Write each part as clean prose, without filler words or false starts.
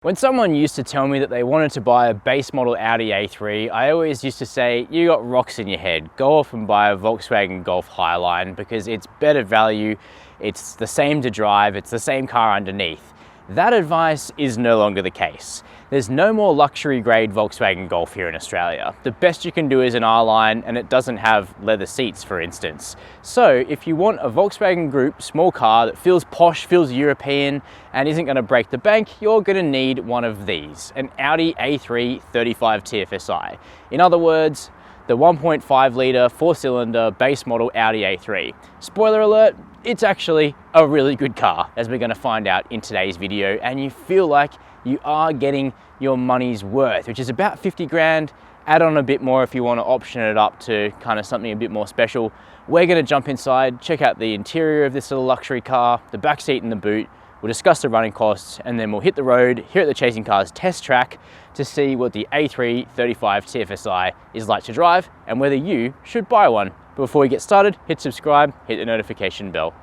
When someone used to tell me that they wanted to buy a base model Audi A3, I always used to say, you got rocks in your head. Go off and buy a Volkswagen Golf Highline because it's better value, it's the same to drive, it's the same car underneath. That advice is no longer the case. There's no more luxury grade Volkswagen Golf here in Australia. The best you can do is an R-Line and it doesn't have leather seats, for instance. So if you want a Volkswagen Group small car that feels posh, feels European, and isn't gonna break the bank, you're gonna need one of these, an Audi A3 35 TFSI. In other words, the 1.5 litre, 4-cylinder base model Audi A3. Spoiler alert, it's actually a really good car, as we're gonna find out in today's video, and you feel like you are getting your money's worth, which is about 50 grand. Add on a bit more if you want to option it up to kind of something a bit more special. We're going to jump inside, check out the interior of this little luxury car, the back seat and the boot. We'll discuss the running costs, and then we'll hit the road here at the Chasing Cars test track to see what the A3 35 TFSI is like to drive and whether you should buy one. But before we get started, hit subscribe, hit the notification bell.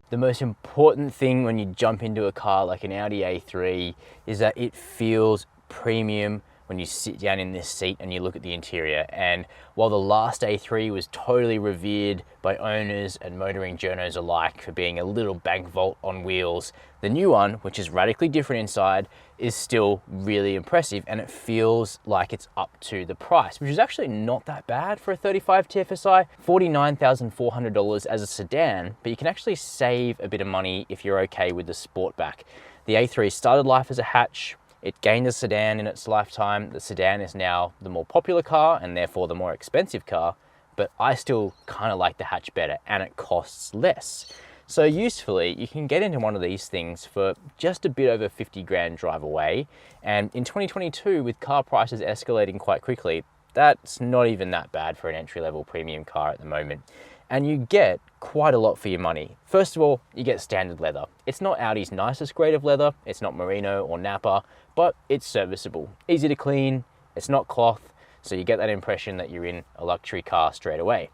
The most important thing when you jump into a car like an Audi A3 is that it feels premium when you sit down in this seat and you look at the interior. And while the last A3 was totally revered by owners and motoring journos alike for being a little bank vault on wheels, the new one, which is radically different inside, is still really impressive, and it feels like it's up to the price, which is actually not that bad for a 35 TFSI, $49,400 as a sedan, but you can actually save a bit of money if you're okay with the Sportback. The A3 started life as a hatch. It gained a sedan in its lifetime. The sedan is now the more popular car and therefore the more expensive car, but I still kind of like the hatch better, and it costs less. So usefully, you can get into one of these things for just a bit over 50 grand drive away. And in 2022, with car prices escalating quite quickly, that's not even that bad for an entry-level premium car at the moment. And you get quite a lot for your money. First of all, you get standard leather. It's not Audi's nicest grade of leather, it's not merino or nappa, but it's serviceable. Easy to clean, it's not cloth, so you get that impression that you're in a luxury car straight away.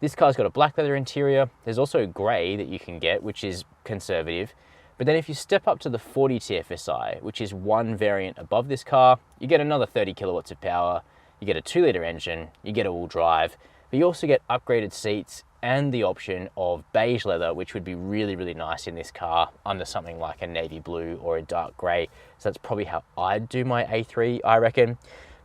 This car's got a black leather interior. There's also grey that you can get, which is conservative. But then if you step up to the 40 TFSI, which is one variant above this car, you get another 30 kilowatts of power, you get a 2-litre engine, you get all drive, but you also get upgraded seats and the option of beige leather, which would be really, really nice in this car under something like a navy blue or a dark grey. So that's probably how I'd do my A3, I reckon.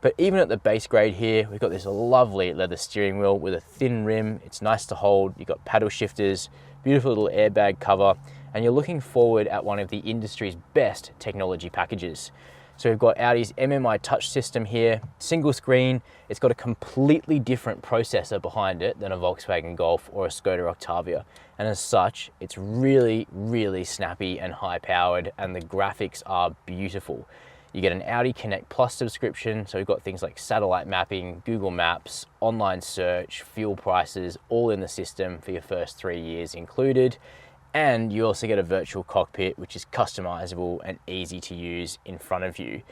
But even at the base grade here, we've got this lovely leather steering wheel with a thin rim. It's nice to hold. You've got paddle shifters, beautiful little airbag cover, and you're looking forward at one of the industry's best technology packages. So we've got Audi's MMI touch system here, single screen. It's got a completely different processor behind it than a Volkswagen Golf or a Skoda Octavia. And as such, it's really, really snappy and high powered, and the graphics are beautiful. You get an Audi Connect Plus subscription, so we've got things like satellite mapping, Google Maps, online search, fuel prices, all in the system for your first 3 years included. And you also get a virtual cockpit, which is customizable and easy to use in front of you.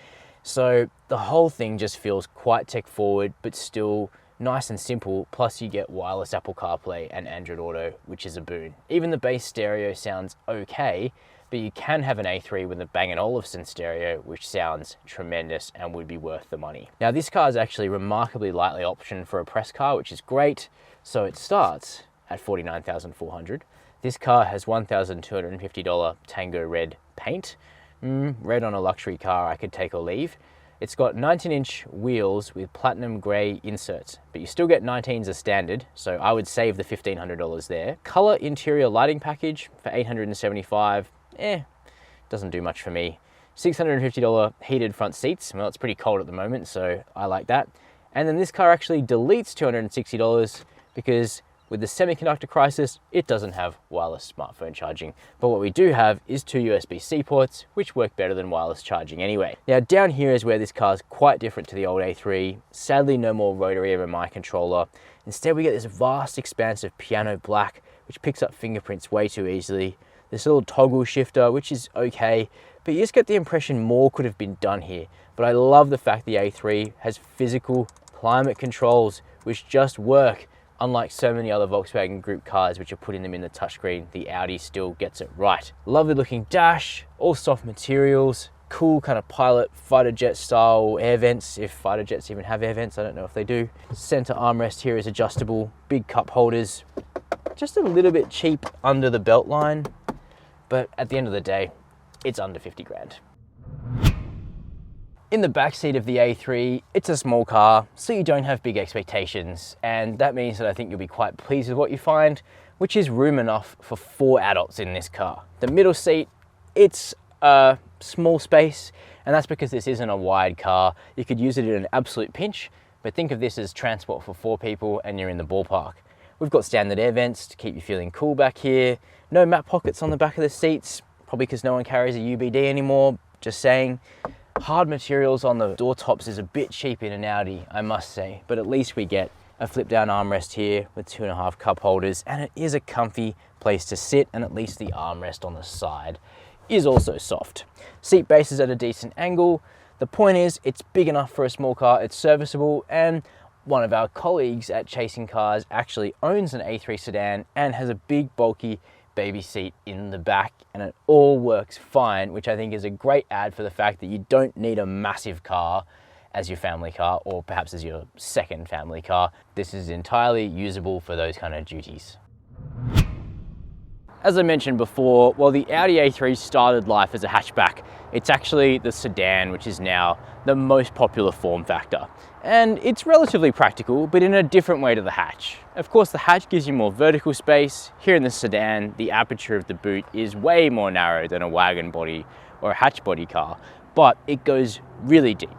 So the whole thing just feels quite tech forward, but still nice and simple. Plus you get wireless Apple CarPlay and Android Auto, which is a boon. Even the bass stereo sounds okay, but you can have an A3 with a Bang & Olufsen stereo, which sounds tremendous and would be worth the money. Now this car is actually remarkably lightly optioned for a press car, which is great. So it starts at $49,400. This car has $1,250 Tango Red paint. Red on a luxury car, I could take or leave. It's got 19-inch wheels with platinum grey inserts, but you still get 19s as standard, so I would save the $1,500 there. Color interior lighting package for $875. Doesn't do much for me. $650 heated front seats. Well, it's pretty cold at the moment, so I like that. And then this car actually deletes $260 because with the semiconductor crisis, it doesn't have wireless smartphone charging. But what we do have is 2 USB-C ports, which work better than wireless charging anyway. Now down here is where this car is quite different to the old A3. Sadly, no more rotary MMI controller. Instead, we get this vast expanse of piano black, which picks up fingerprints way too easily. This little toggle shifter, which is okay, but you just get the impression more could have been done here. But I love the fact the A3 has physical climate controls, which just work Unlike so many other Volkswagen Group cars which are putting them in the touchscreen, the Audi still gets it right. Lovely looking dash, all soft materials, cool kind of pilot fighter jet style air vents, if fighter jets even have air vents, I don't know if they do. Center armrest here is adjustable, big cup holders, just a little bit cheap under the belt line, but at the end of the day, it's under 50 grand. In the backseat of the A3, it's a small car, so you don't have big expectations, and that means that I think you'll be quite pleased with what you find, which is room enough for 4 adults in this car. The middle seat, it's a small space, and that's because this isn't a wide car. You could use it in an absolute pinch, but think of this as transport for 4 people and you're in the ballpark. We've got standard air vents to keep you feeling cool back here. No map pockets on the back of the seats, probably because no one carries a UBD anymore, just saying. Hard materials on the door tops is a bit cheap in an Audi, I must say, but at least we get a flip down armrest here with 2.5 cup holders, and it is a comfy place to sit, and at least the armrest on the side is also soft. Seat base is at a decent angle. The point is, it's big enough for a small car, it's serviceable, and one of our colleagues at Chasing Cars actually owns an A3 sedan and has a big bulky baby seat in the back, and it all works fine, which I think is a great ad for the fact that you don't need a massive car as your family car, or perhaps as your second family car. This is entirely usable for those kind of duties. As I mentioned before, while the Audi A3 started life as a hatchback, it's actually the sedan which is now the most popular form factor. And it's relatively practical, but in a different way to the hatch. Of course, the hatch gives you more vertical space. Here in the sedan, the aperture of the boot is way more narrow than a wagon body or a hatch body car, but it goes really deep.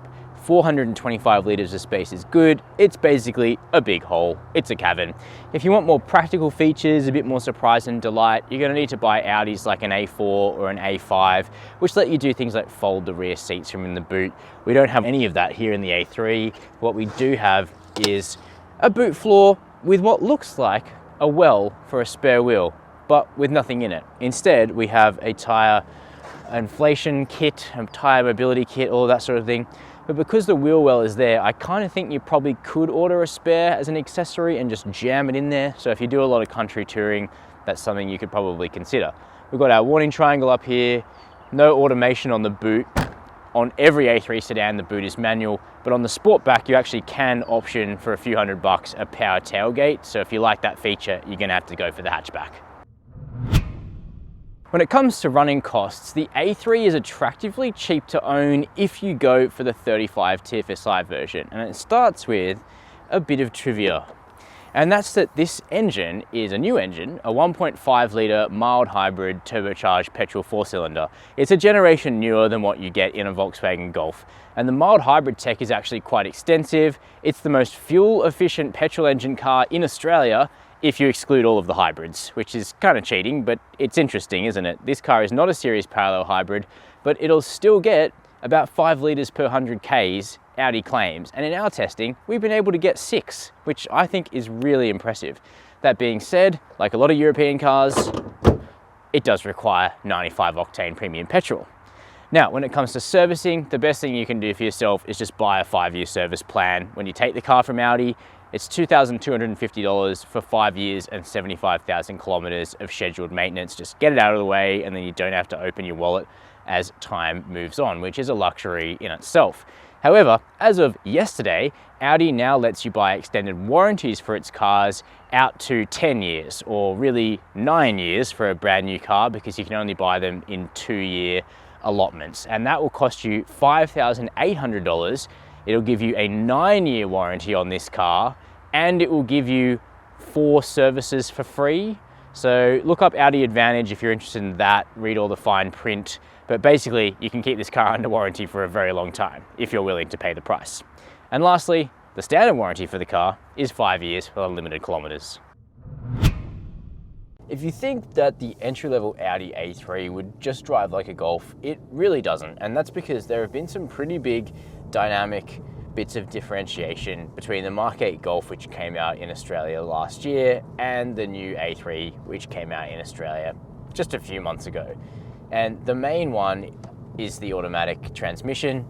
425 litres of space is good. It's basically a big hole. It's a cavern. If you want more practical features, a bit more surprise and delight, you're going to need to buy Audis like an A4 or an A5, which let you do things like fold the rear seats from in the boot. We don't have any of that here in the A3. What we do have is a boot floor with what looks like a well for a spare wheel, but with nothing in it. Instead, we have a tyre inflation kit, a tyre mobility kit, all that sort of thing. But because the wheel well is there, I kind of think you probably could order a spare as an accessory and just jam it in there. So if you do a lot of country touring, that's something you could probably consider. We've got our warning triangle up here, no automation on the boot. On every A3 sedan, the boot is manual, but on the Sportback, you actually can option for a few $100 a power tailgate. So if you like that feature, you're gonna have to go for the hatchback. When it comes to running costs, the A3 is attractively cheap to own if you go for the 35 TFSI version. And it starts with a bit of trivia. And that's that this engine is a new engine, a 1.5 litre mild hybrid turbocharged petrol 4-cylinder. It's a generation newer than what you get in a Volkswagen Golf. And the mild hybrid tech is actually quite extensive. It's the most fuel efficient petrol engine car in Australia, if you exclude all of the hybrids, which is kind of cheating, but it's interesting, isn't it? This car is not a series parallel hybrid, but it'll still get about 5 litres per 100 Ks, Audi claims. And in our testing, we've been able to get 6, which I think is really impressive. That being said, like a lot of European cars, it does require 95 octane premium petrol. Now, when it comes to servicing, the best thing you can do for yourself is just buy a 5-year service plan. When you take the car from Audi, it's $2,250 for 5 years and 75,000 kilometers of scheduled maintenance. Just get it out of the way, and then you don't have to open your wallet as time moves on, which is a luxury in itself. However, as of yesterday, Audi now lets you buy extended warranties for its cars out to 10 years, or really 9 years for a brand new car, because you can only buy them in 2-year allotments. And that will cost you $5,800. It'll give you a 9-year warranty on this car, and it will give you 4 services for free. So look up Audi Advantage if you're interested in that, read all the fine print. But basically, you can keep this car under warranty for a very long time if you're willing to pay the price. And lastly, the standard warranty for the car is 5 years with unlimited kilometers. If you think that the entry-level Audi A3 would just drive like a Golf, it really doesn't. And that's because there have been some pretty big dynamic bits of differentiation between the Mark 8 Golf, which came out in Australia last year, and the new A3, which came out in Australia just a few months ago. And the main one is the automatic transmission,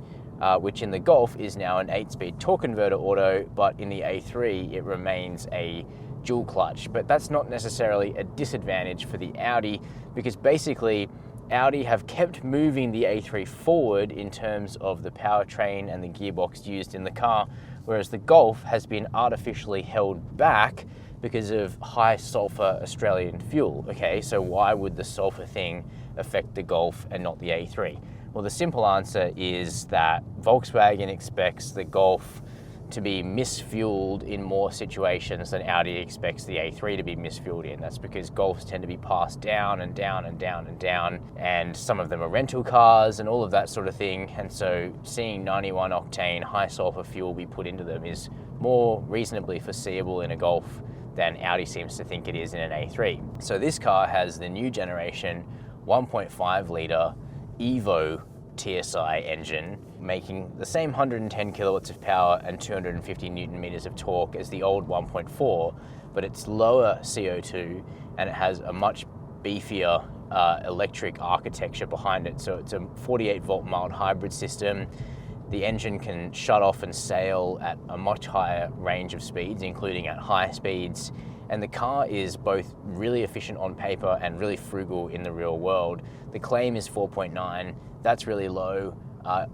which in the Golf is now an 8-speed torque converter auto, but in the A3 it remains a dual clutch, but that's not necessarily a disadvantage for the Audi, because basically Audi have kept moving the A3 forward in terms of the powertrain and the gearbox used in the car, whereas the Golf has been artificially held back because of high sulfur Australian fuel. Okay, so why would the sulfur thing affect the Golf and not the A3? Well, the simple answer is that Volkswagen expects the Golf to be misfueled in more situations than Audi expects the A3 to be misfueled in. That's because Golfs tend to be passed down and down and down and down, and some of them are rental cars and all of that sort of thing. And so seeing 91 octane high sulfur fuel be put into them is more reasonably foreseeable in a Golf than Audi seems to think it is in an A3. So this car has the new generation 1.5 litre Evo TSI engine, making the same 110 kilowatts of power and 250 newton meters of torque as the old 1.4, but it's lower CO2 and it has a much beefier electric architecture behind it. So it's a 48 volt mild hybrid system. The engine can shut off and sail at a much higher range of speeds, including at high speeds. And the car is both really efficient on paper and really frugal in the real world. The claim is 4.9, that's really low.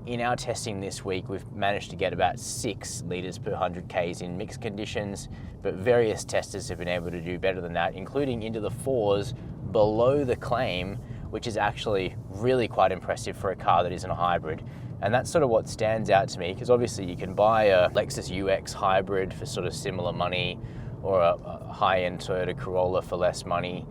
In our testing this week, we've managed to get about 6 litres per 100 Ks in mixed conditions, but various testers have been able to do better than that, including into the 4s below the claim, which is actually really quite impressive for a car that isn't a hybrid. And that's sort of what stands out to me, because obviously you can buy a Lexus UX hybrid for sort of similar money, or a high-end Toyota Corolla for less money,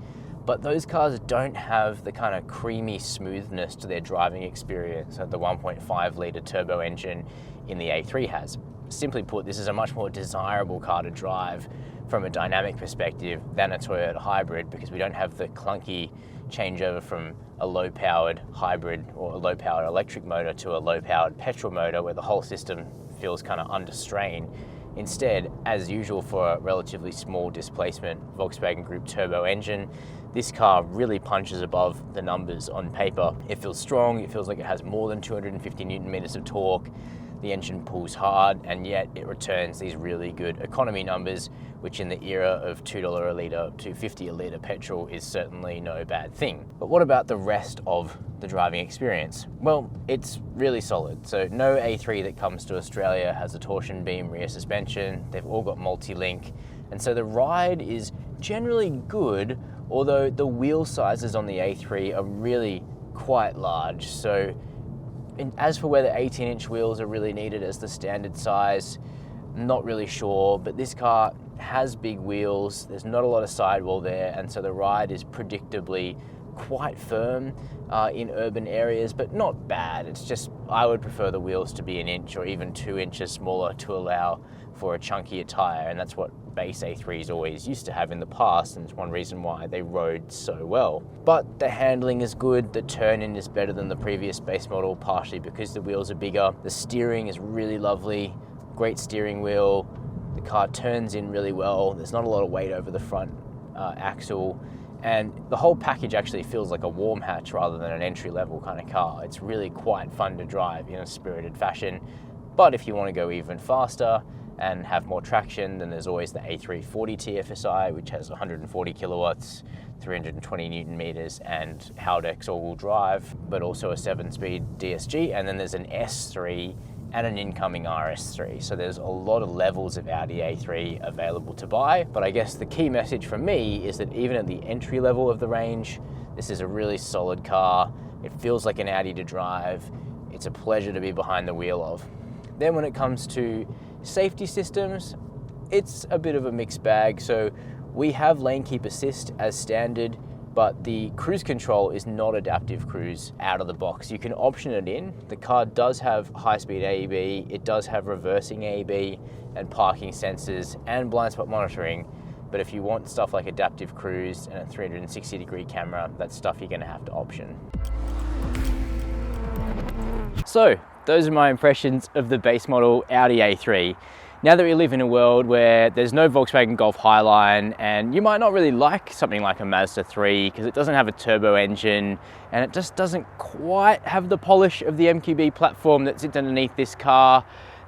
but those cars don't have the kind of creamy smoothness to their driving experience that the 1.5 litre turbo engine in the A3 has. Simply put, this is a much more desirable car to drive from a dynamic perspective than a Toyota hybrid, because we don't have the clunky changeover from a low-powered hybrid or a low-powered electric motor to a low-powered petrol motor where the whole system feels kind of under strain. Instead, as usual for a relatively small displacement Volkswagen Group turbo engine, this car really punches above the numbers on paper. It feels strong, it feels like it has more than 250 newton meters of torque, the engine pulls hard, and yet it returns these really good economy numbers, which in the era of $2 a litre, $2.50 a litre petrol is certainly no bad thing. But what about the rest of the driving experience? Well, it's really solid. So no A3 that comes to Australia has a torsion beam rear suspension. They've all got multi-link. And so the ride is generally good, although the wheel sizes on the A3 are really quite large. So as for whether 18-inch wheels are really needed as the standard size, not really sure, but this car has big wheels, there's not a lot of sidewall there, and so the ride is predictably quite firm in urban areas, but not bad. It's just, I would prefer the wheels to be 1 inch or even 2 inches smaller to allow for a chunkier tyre, and that's what base A3s always used to have in the past, and it's one reason why they rode so well. But the handling is good, the turn-in is better than the previous base model, partially because the wheels are bigger. The steering is really lovely, great steering wheel. The car turns in really well. There's not a lot of weight over the front axle, and the whole package actually feels like a warm hatch rather than an entry-level kind of car. It's really quite fun to drive in a spirited fashion. But if you want to go even faster and have more traction, then there's always the A340 TFSI, which has 140 kilowatts, 320 newton meters, and Haldex all-wheel drive, but also a 7-speed DSG. And then there's an S3 and an incoming RS3. So there's a lot of levels of Audi A3 available to buy. But I guess the key message from me is that even at the entry level of the range, this is a really solid car. It feels like an Audi to drive. It's a pleasure to be behind the wheel of. Then when it comes to safety systems, it's a bit of a mixed bag. So we have lane keep assist as standard, but the cruise control is not adaptive cruise out of the box. You can option it in. The car does have high-speed AEB, it does have reversing AEB and parking sensors and blind spot monitoring, but if you want stuff like adaptive cruise and a 360-degree camera, that's stuff you're gonna have to option. So, those are my impressions of the base model Audi A3. Now that we live in a world where there's no Volkswagen Golf Highline, and you might not really like something like a Mazda 3 because it doesn't have a turbo engine and it just doesn't quite have the polish of the MQB platform that sits underneath this car,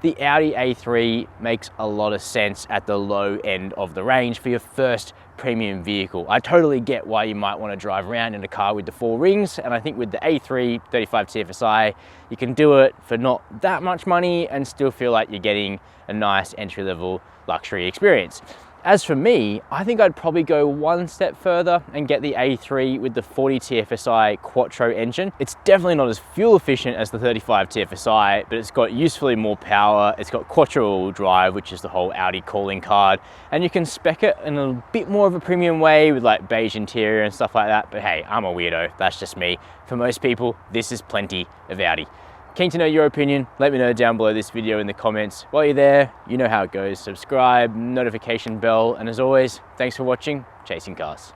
the Audi A3 makes a lot of sense at the low end of the range for your first premium vehicle. I totally get why you might want to drive around in a car with the 4 rings, and I think with the A3 35 TFSI, you can do it for not that much money and still feel like you're getting a nice entry-level luxury experience. As for me, I think I'd probably go one step further and get the A3 with the 40 TFSI Quattro engine. It's definitely not as fuel efficient as the 35 TFSI, but it's got usefully more power. It's got Quattro all-wheel drive, which is the whole Audi calling card, and you can spec it in a bit more of a premium way with like beige interior and stuff like that. But hey, I'm a weirdo, that's just me. For most people, this is plenty of Audi. Keen to know your opinion. Let me know down below this video in the comments. While you're there, you know how it goes. Subscribe, notification bell, and as always, thanks for watching Chasing Cars.